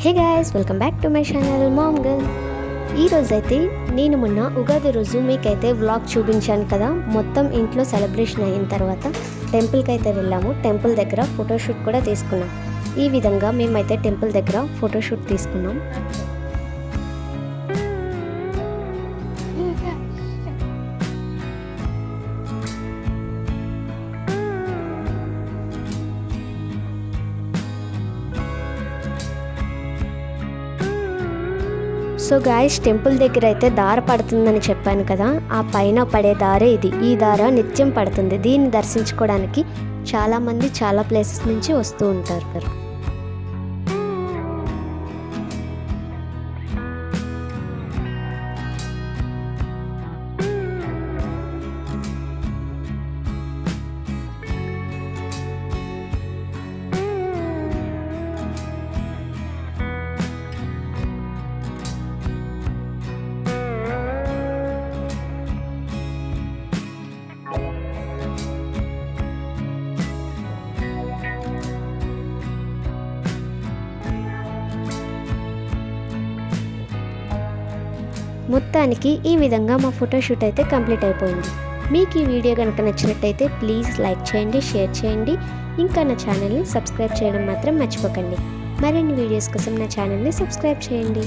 Hey guys, welcome back to my channel ma'am girl. ఈరోజైతే నేను మొన్న ఉగాది రోజు మీకైతే వ్లాగ్ చూపించాను కదా. మొత్తం ఇంట్లో సెలబ్రేషన్ అయిన తర్వాత టెంపుల్కి అయితే వెళ్ళాము. టెంపుల్ దగ్గర ఫోటోషూట్ కూడా తీసుకున్నాం. ఈ విధంగా మేమైతే టెంపుల్ దగ్గర ఫోటోషూట్ తీసుకున్నాం. సో గాయ్స్, టెంపుల్ దగ్గర అయితే దార పడుతుందని చెప్పాను కదా. ఆ పైన పడే దారే ఇది. ఈ దార నిత్యం పడుతుంది. దీన్ని దర్శించుకోవడానికి చాలామంది చాలా ప్లేసెస్ నుంచి వస్తూ ఉంటారు. మొత్తానికి ఈ విధంగా మా ఫోటోషూట్ అయితే కంప్లీట్ అయిపోయింది. మీకు ఈ వీడియో కనుక నచ్చినట్టయితే ప్లీజ్ లైక్ చేయండి, షేర్ చేయండి. ఇంకా నా ఛానల్ని సబ్స్క్రైబ్ చేయడం మాత్రం మర్చిపోకండి. మరిన్ని వీడియోస్ కోసం నా ఛానల్ని సబ్స్క్రైబ్ చేయండి.